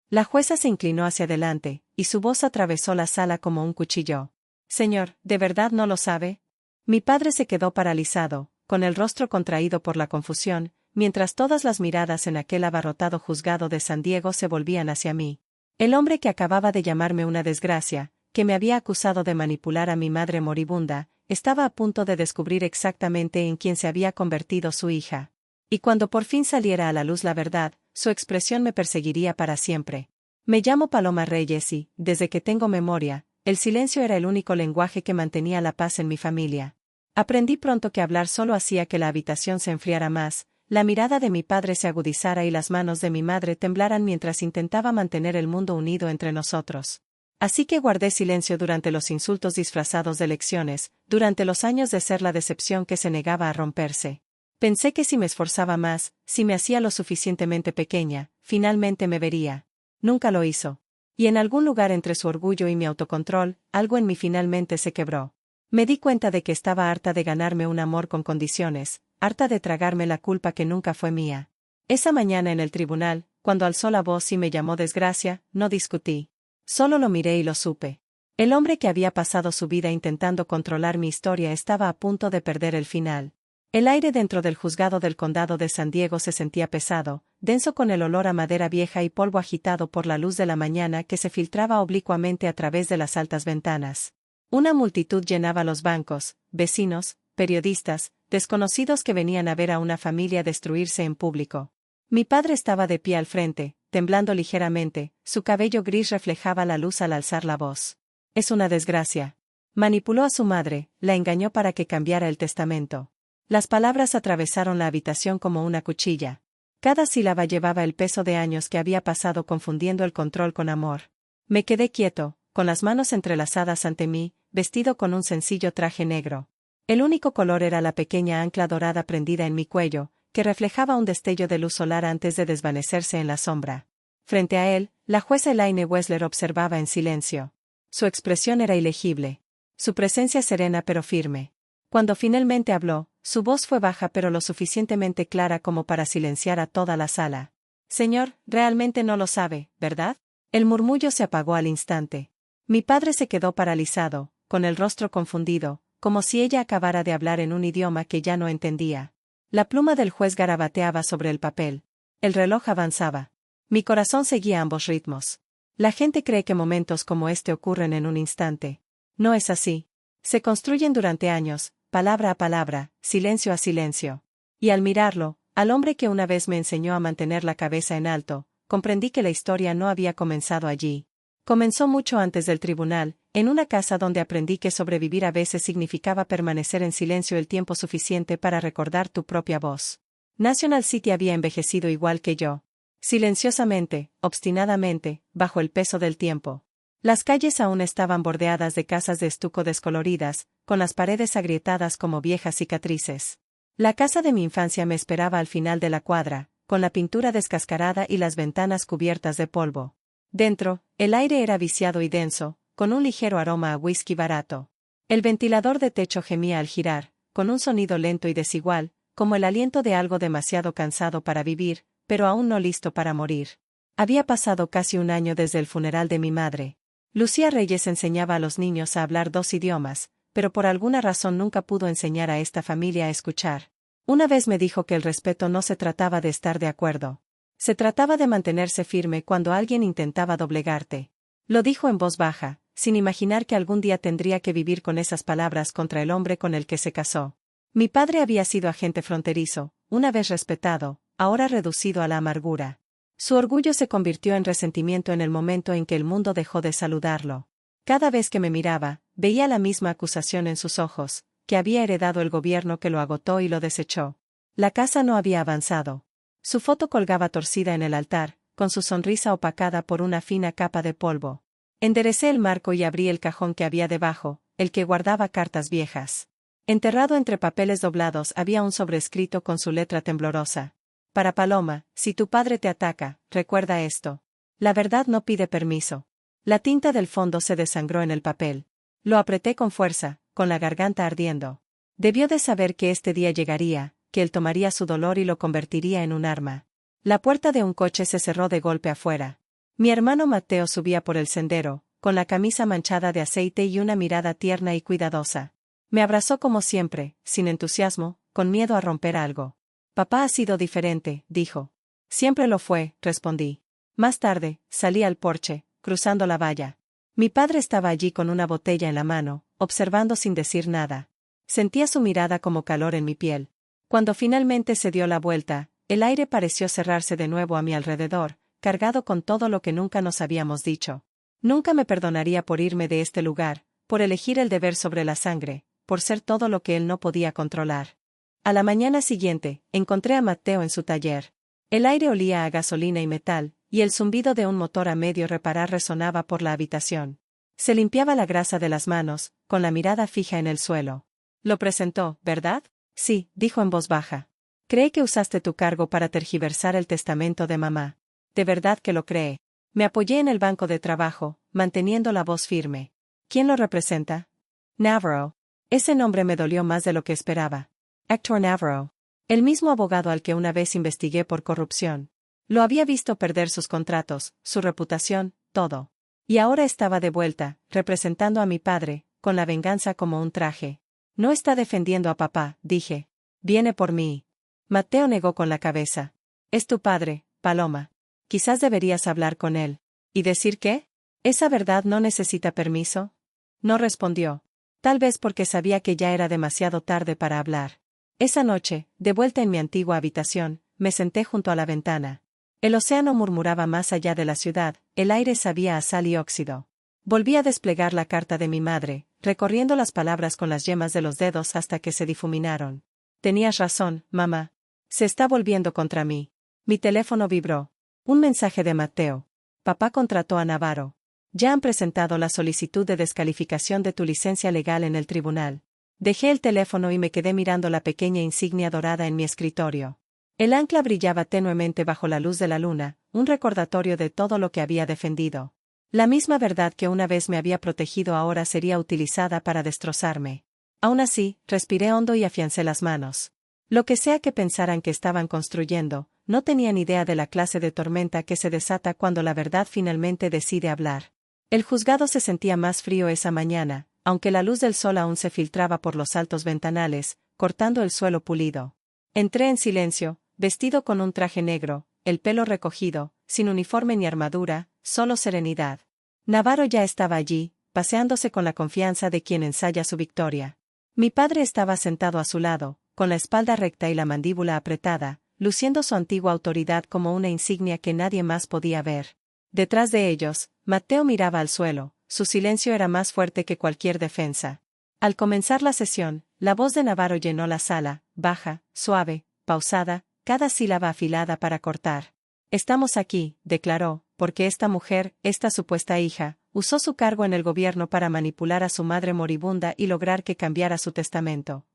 La jueza se inclinó hacia adelante, y su voz atravesó la sala como un cuchillo. Señor, ¿de verdad no lo sabe? Mi padre se quedó paralizado, con el rostro contraído por la confusión, mientras todas las miradas en aquel abarrotado juzgado de San Diego se volvían hacia mí. El hombre que acababa de llamarme una desgracia, que me había acusado de manipular a mi madre moribunda, estaba a punto de descubrir exactamente en quién se había convertido su hija. Y cuando por fin saliera a la luz la verdad, su expresión me perseguiría para siempre. Me llamo Paloma Reyes y, desde que tengo memoria, el silencio era el único lenguaje que mantenía la paz en mi familia. Aprendí pronto que hablar solo hacía que la habitación se enfriara más, la mirada de mi padre se agudizara y las manos de mi madre temblaran mientras intentaba mantener el mundo unido entre nosotros. Así que guardé silencio durante los insultos disfrazados de lecciones, durante los años de ser la decepción que se negaba a romperse. Pensé que si me esforzaba más, si me hacía lo suficientemente pequeña, finalmente me vería. Nunca lo hizo. Y en algún lugar entre su orgullo y mi autocontrol, algo en mí finalmente se quebró. Me di cuenta de que estaba harta de ganarme un amor con condiciones, harta de tragarme la culpa que nunca fue mía. Esa mañana en el tribunal, cuando alzó la voz y me llamó desgracia, no discutí. Solo lo miré y lo supe. El hombre que había pasado su vida intentando controlar mi historia estaba a punto de perder el final. El aire dentro del juzgado del condado de San Diego se sentía pesado, denso con el olor a madera vieja y polvo agitado por la luz de la mañana que se filtraba oblicuamente a través de las altas ventanas. Una multitud llenaba los bancos, vecinos, periodistas, desconocidos que venían a ver a una familia destruirse en público. Mi padre estaba de pie al frente, temblando ligeramente, su cabello gris reflejaba la luz al alzar la voz. Es una desgracia. Manipuló a su madre, la engañó para que cambiara el testamento. Las palabras atravesaron la habitación como una cuchilla. Cada sílaba llevaba el peso de años que había pasado confundiendo el control con amor. Me quedé quieto, con las manos entrelazadas ante mí, vestido con un sencillo traje negro. El único color era la pequeña ancla dorada prendida en mi cuello, que reflejaba un destello de luz solar antes de desvanecerse en la sombra. Frente a él, la jueza Elaine Wessler observaba en silencio. Su expresión era ilegible. Su presencia serena pero firme. Cuando finalmente habló, su voz fue baja pero lo suficientemente clara como para silenciar a toda la sala. Señor, realmente no lo sabe, ¿verdad? El murmullo se apagó al instante. Mi padre se quedó paralizado, con el rostro confundido, como si ella acabara de hablar en un idioma que ya no entendía. La pluma del juez garabateaba sobre el papel. El reloj avanzaba. Mi corazón seguía ambos ritmos. La gente cree que momentos como este ocurren en un instante. No es así. Se construyen durante años, palabra a palabra, silencio a silencio. Y al mirarlo, al hombre que una vez me enseñó a mantener la cabeza en alto, comprendí que la historia no había comenzado allí. Comenzó mucho antes del tribunal, en una casa donde aprendí que sobrevivir a veces significaba permanecer en silencio el tiempo suficiente para recordar tu propia voz. National City había envejecido igual que yo. Silenciosamente, obstinadamente, bajo el peso del tiempo. Las calles aún estaban bordeadas de casas de estuco descoloridas, con las paredes agrietadas como viejas cicatrices. La casa de mi infancia me esperaba al final de la cuadra, con la pintura descascarada y las ventanas cubiertas de polvo. Dentro, el aire era viciado y denso, con un ligero aroma a whisky barato. El ventilador de techo gemía al girar, con un sonido lento y desigual, como el aliento de algo demasiado cansado para vivir, pero aún no listo para morir. Había pasado casi un año desde el funeral de mi madre. Lucía Reyes enseñaba a los niños a hablar 2 idiomas, pero por alguna razón nunca pudo enseñar a esta familia a escuchar. Una vez me dijo que el respeto no se trataba de estar de acuerdo. Se trataba de mantenerse firme cuando alguien intentaba doblegarte. Lo dijo en voz baja, sin imaginar que algún día tendría que vivir con esas palabras contra el hombre con el que se casó. Mi padre había sido agente fronterizo, una vez respetado, ahora reducido a la amargura. Su orgullo se convirtió en resentimiento en el momento en que el mundo dejó de saludarlo. Cada vez que me miraba, veía la misma acusación en sus ojos, que había heredado el gobierno que lo agotó y lo desechó. La casa no había avanzado. Su foto colgaba torcida en el altar, con su sonrisa opacada por una fina capa de polvo. Enderecé el marco y abrí el cajón que había debajo, el que guardaba cartas viejas. Enterrado entre papeles doblados había un sobrescrito con su letra temblorosa. Para Paloma, si tu padre te ataca, recuerda esto. La verdad no pide permiso. La tinta del fondo se desangró en el papel. Lo apreté con fuerza, con la garganta ardiendo. Debió de saber que este día llegaría, que él tomaría su dolor y lo convertiría en un arma. La puerta de un coche se cerró de golpe afuera. Mi hermano Mateo subía por el sendero, con la camisa manchada de aceite y una mirada tierna y cuidadosa. Me abrazó como siempre, sin entusiasmo, con miedo a romper algo. Papá ha sido diferente, dijo. Siempre lo fue, respondí. Más tarde, salí al porche, cruzando la valla. Mi padre estaba allí con una botella en la mano, observando sin decir nada. Sentía su mirada como calor en mi piel. Cuando finalmente se dio la vuelta, el aire pareció cerrarse de nuevo a mi alrededor, cargado con todo lo que nunca nos habíamos dicho. Nunca me perdonaría por irme de este lugar, por elegir el deber sobre la sangre, por ser todo lo que él no podía controlar. A la mañana siguiente, encontré a Mateo en su taller. El aire olía a gasolina y metal, y el zumbido de un motor a medio reparar resonaba por la habitación. Se limpiaba la grasa de las manos, con la mirada fija en el suelo. Lo presentó, ¿verdad? Sí, dijo en voz baja. Cree que usaste tu cargo para tergiversar el testamento de mamá. ¿De verdad que lo cree? Me apoyé en el banco de trabajo, manteniendo la voz firme. ¿Quién lo representa? Navarro. Ese nombre me dolió más de lo que esperaba. Héctor Navarro. El mismo abogado al que una vez investigué por corrupción. Lo había visto perder sus contratos, su reputación, todo. Y ahora estaba de vuelta, representando a mi padre, con la venganza como un traje. No está defendiendo a papá, dije. Viene por mí. Mateo negó con la cabeza. Es tu padre, Paloma. Quizás deberías hablar con él. ¿Y decir qué? ¿Esa verdad no necesita permiso? No respondió. Tal vez porque sabía que ya era demasiado tarde para hablar. Esa noche, de vuelta en mi antigua habitación, me senté junto a la ventana. El océano murmuraba más allá de la ciudad, el aire sabía a sal y óxido. Volví a desplegar la carta de mi madre, recorriendo las palabras con las yemas de los dedos hasta que se difuminaron. Tenías razón, mamá. Se está volviendo contra mí. Mi teléfono vibró. Un mensaje de Mateo. Papá contrató a Navarro. Ya han presentado la solicitud de descalificación de tu licencia legal en el tribunal. Dejé el teléfono y me quedé mirando la pequeña insignia dorada en mi escritorio. El ancla brillaba tenuemente bajo la luz de la luna, un recordatorio de todo lo que había defendido. La misma verdad que una vez me había protegido ahora sería utilizada para destrozarme. Aún así, respiré hondo y afiancé las manos. Lo que sea que pensaran que estaban construyendo, no tenían idea de la clase de tormenta que se desata cuando la verdad finalmente decide hablar. El juzgado se sentía más frío esa mañana, aunque la luz del sol aún se filtraba por los altos ventanales, cortando el suelo pulido. Entré en silencio, vestido con un traje negro, el pelo recogido, sin uniforme ni armadura, solo serenidad. Navarro ya estaba allí, paseándose con la confianza de quien ensaya su victoria. Mi padre estaba sentado a su lado, con la espalda recta y la mandíbula apretada, luciendo su antigua autoridad como una insignia que nadie más podía ver. Detrás de ellos, Mateo miraba al suelo, su silencio era más fuerte que cualquier defensa. Al comenzar la sesión, la voz de Navarro llenó la sala, baja, suave, pausada, cada sílaba afilada para cortar. Estamos aquí, declaró, porque esta mujer, esta supuesta hija, usó su cargo en el gobierno para manipular a su madre moribunda y lograr que cambiara su testamento.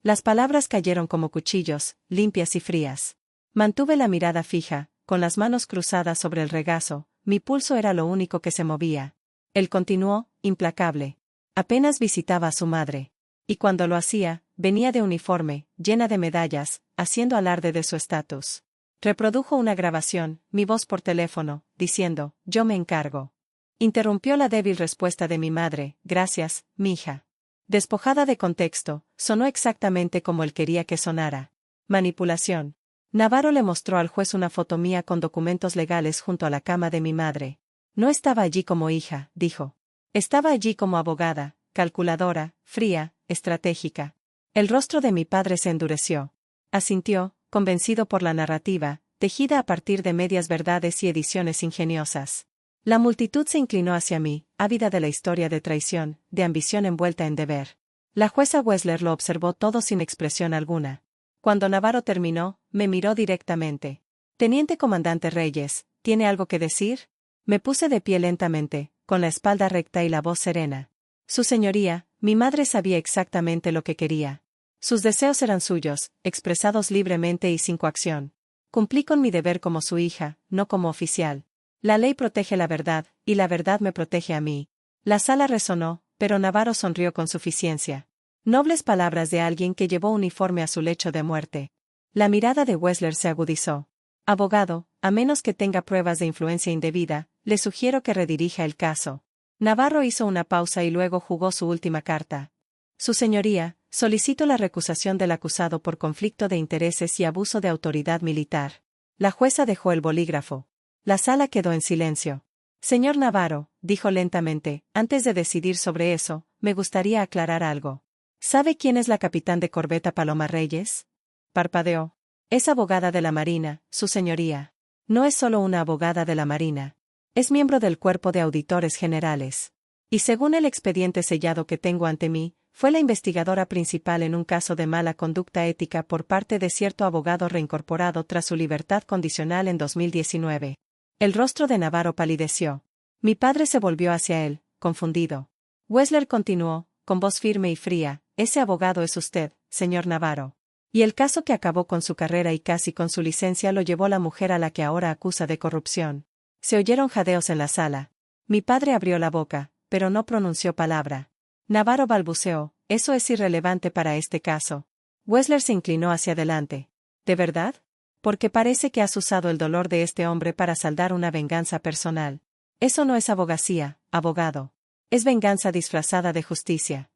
Las palabras cayeron como cuchillos, limpias y frías. Mantuve la mirada fija, con las manos cruzadas sobre el regazo, mi pulso era lo único que se movía. Él continuó, implacable. Apenas visitaba a su madre. Y cuando lo hacía, venía de uniforme, llena de medallas, haciendo alarde de su estatus. Reprodujo una grabación, mi voz por teléfono, diciendo, yo me encargo. Interrumpió la débil respuesta de mi madre, gracias, mija. Despojada de contexto, sonó exactamente como él quería que sonara. Manipulación. Navarro le mostró al juez una foto mía con documentos legales junto a la cama de mi madre. No estaba allí como hija, dijo. Estaba allí como abogada, calculadora, fría, estratégica. El rostro de mi padre se endureció. Asintió, convencido por la narrativa, tejida a partir de medias verdades y ediciones ingeniosas. La multitud se inclinó hacia mí, ávida de la historia de traición, de ambición envuelta en deber. La jueza Wessler lo observó todo sin expresión alguna. Cuando Navarro terminó, me miró directamente. Teniente comandante Reyes, ¿tiene algo que decir? Me puse de pie lentamente, con la espalda recta y la voz serena. Su señoría, mi madre sabía exactamente lo que quería. Sus deseos eran suyos, expresados libremente y sin coacción. Cumplí con mi deber como su hija, no como oficial. La ley protege la verdad, y la verdad me protege a mí. La sala resonó, pero Navarro sonrió con suficiencia. Nobles palabras de alguien que llevó uniforme a su lecho de muerte. La mirada de Wessler se agudizó. Abogado, a menos que tenga pruebas de influencia indebida, le sugiero que redirija el caso. Navarro hizo una pausa y luego jugó su última carta. Su señoría, solicito la recusación del acusado por conflicto de intereses y abuso de autoridad militar. La jueza dejó el bolígrafo. La sala quedó en silencio. Señor Navarro, dijo lentamente, antes de decidir sobre eso, me gustaría aclarar algo. ¿Sabe quién es la capitán de corbeta Paloma Reyes? Parpadeó. Es abogada de la Marina, su señoría. No es solo una abogada de la Marina. Es miembro del Cuerpo de Auditores Generales. Y según el expediente sellado que tengo ante mí, fue la investigadora principal en un caso de mala conducta ética por parte de cierto abogado reincorporado tras su libertad condicional en 2019. El rostro de Navarro palideció. Mi padre se volvió hacia él, confundido. Wessler continuó, con voz firme y fría, ese abogado es usted, señor Navarro. Y el caso que acabó con su carrera y casi con su licencia lo llevó la mujer a la que ahora acusa de corrupción. Se oyeron jadeos en la sala. Mi padre abrió la boca, pero no pronunció palabra. Navarro balbuceó, eso es irrelevante para este caso. Wessler se inclinó hacia adelante. ¿De verdad? Porque parece que has usado el dolor de este hombre para saldar una venganza personal. Eso no es abogacía, abogado. Es venganza disfrazada de justicia.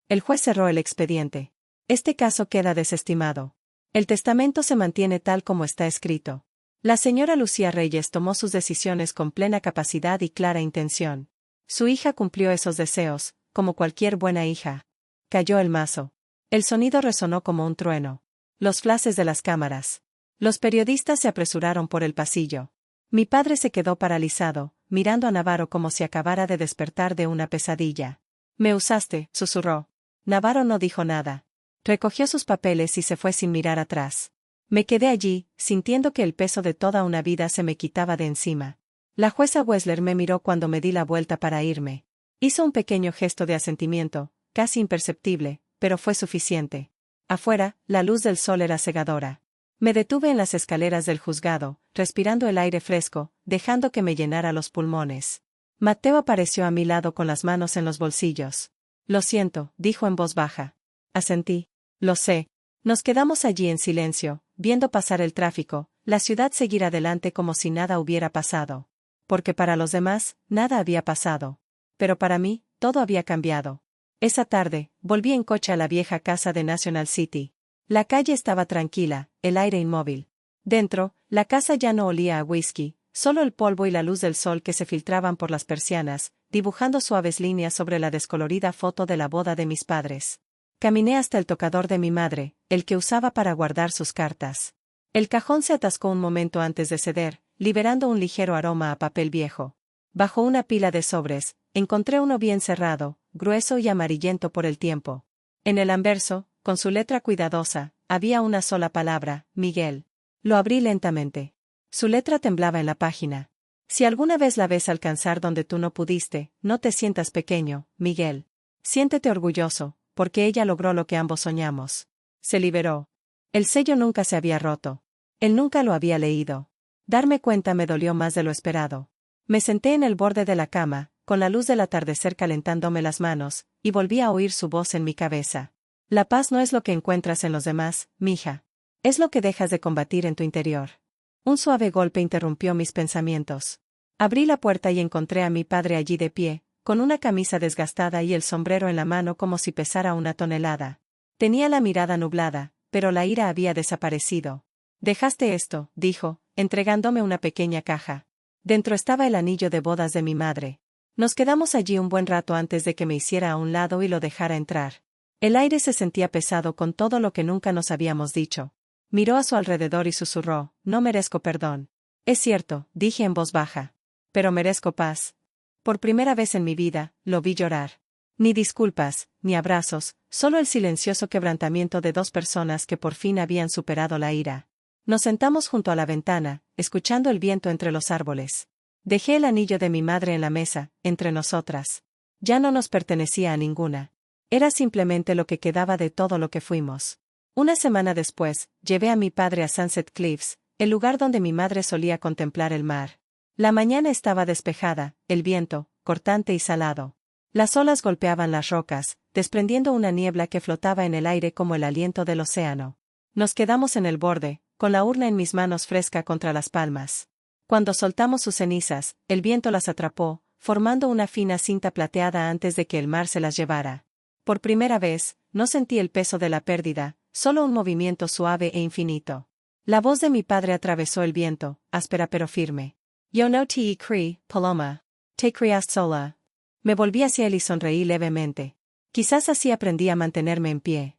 El juez cerró el expediente. Este caso queda desestimado. El testamento se mantiene tal como está escrito. La señora Lucía Reyes tomó sus decisiones con plena capacidad y clara intención. Su hija cumplió esos deseos, como cualquier buena hija. Cayó el mazo. El sonido resonó como un trueno. Los flashes de las cámaras. Los periodistas se apresuraron por el pasillo. Mi padre se quedó paralizado, mirando a Navarro como si acabara de despertar de una pesadilla. Me usaste, susurró. Navarro no dijo nada. Recogió sus papeles y se fue sin mirar atrás. Me quedé allí, sintiendo que el peso de toda una vida se me quitaba de encima. La jueza Wessler me miró cuando me di la vuelta para irme. Hizo un pequeño gesto de asentimiento, casi imperceptible, pero fue suficiente. Afuera, la luz del sol era cegadora. Me detuve en las escaleras del juzgado, respirando el aire fresco, dejando que me llenara los pulmones. Mateo apareció a mi lado con las manos en los bolsillos. Lo siento, dijo en voz baja. Asentí. Lo sé. Nos quedamos allí en silencio, viendo pasar el tráfico, la ciudad seguir adelante como si nada hubiera pasado. Porque para los demás, nada había pasado. Pero para mí, todo había cambiado. Esa tarde, volví en coche a la vieja casa de National City. La calle estaba tranquila, el aire inmóvil. Dentro, la casa ya no olía a whisky, solo el polvo y la luz del sol que se filtraban por las persianas, dibujando suaves líneas sobre la descolorida foto de la boda de mis padres. Caminé hasta el tocador de mi madre, el que usaba para guardar sus cartas. El cajón se atascó un momento antes de ceder, liberando un ligero aroma a papel viejo. Bajo una pila de sobres, encontré uno bien cerrado, grueso y amarillento por el tiempo. En el anverso, con su letra cuidadosa, había una sola palabra, Miguel. Lo abrí lentamente. Su letra temblaba en la página. Si alguna vez la ves alcanzar donde tú no pudiste, no te sientas pequeño, Miguel. Siéntete orgulloso, porque ella logró lo que ambos soñamos. Se liberó. El sello nunca se había roto. Él nunca lo había leído. Darme cuenta me dolió más de lo esperado. Me senté en el borde de la cama, con la luz del atardecer calentándome las manos, y volví a oír su voz en mi cabeza. La paz no es lo que encuentras en los demás, mija. Es lo que dejas de combatir en tu interior. Un suave golpe interrumpió mis pensamientos. Abrí la puerta y encontré a mi padre allí de pie, con una camisa desgastada y el sombrero en la mano como si pesara una tonelada. Tenía la mirada nublada, pero la ira había desaparecido. Dejaste esto, dijo, entregándome una pequeña caja. Dentro estaba el anillo de bodas de mi madre. Nos quedamos allí un buen rato antes de que me hiciera a un lado y lo dejara entrar. El aire se sentía pesado con todo lo que nunca nos habíamos dicho. Miró a su alrededor y susurró, no merezco perdón. Es cierto, dije en voz baja. Pero merezco paz. Por primera vez en mi vida, lo vi llorar. Ni disculpas, ni abrazos, solo el silencioso quebrantamiento de dos personas que por fin habían superado la ira. Nos sentamos junto a la ventana, escuchando el viento entre los árboles. Dejé el anillo de mi madre en la mesa, entre nosotras. Ya no nos pertenecía a ninguna. Era simplemente lo que quedaba de todo lo que fuimos. Una semana después, llevé a mi padre a Sunset Cliffs, el lugar donde mi madre solía contemplar el mar. La mañana estaba despejada, el viento, cortante y salado. Las olas golpeaban las rocas, desprendiendo una niebla que flotaba en el aire como el aliento del océano. Nos quedamos en el borde, con la urna en mis manos fresca contra las palmas. Cuando soltamos sus cenizas, el viento las atrapó, formando una fina cinta plateada antes de que el mar se las llevara. Por primera vez, no sentí el peso de la pérdida, solo un movimiento suave e infinito. La voz de mi padre atravesó el viento, áspera pero firme. Yo no te creí, Paloma. Te criaste sola. Me volví hacia él y sonreí levemente. Quizás así aprendí a mantenerme en pie.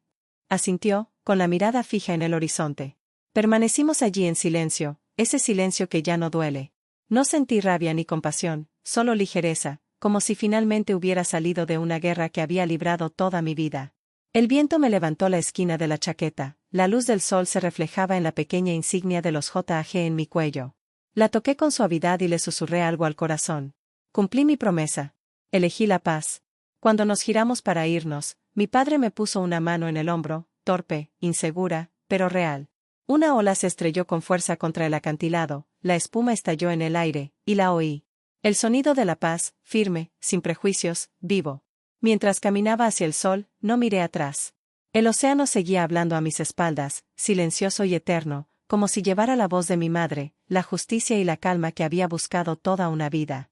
Asintió, con la mirada fija en el horizonte. Permanecimos allí en silencio, ese silencio que ya no duele. No sentí rabia ni compasión, solo ligereza, como si finalmente hubiera salido de una guerra que había librado toda mi vida. El viento me levantó la esquina de la chaqueta, la luz del sol se reflejaba en la pequeña insignia de los JAG en mi cuello. La toqué con suavidad y le susurré algo al corazón. Cumplí mi promesa. Elegí la paz. Cuando nos giramos para irnos, mi padre me puso una mano en el hombro, torpe, insegura, pero real. Una ola se estrelló con fuerza contra el acantilado, la espuma estalló en el aire, y la oí. El sonido de la paz, firme, sin prejuicios, vivo. Mientras caminaba hacia el sol, no miré atrás. El océano seguía hablando a mis espaldas, silencioso y eterno, como si llevara la voz de mi madre, la justicia y la calma que había buscado toda una vida.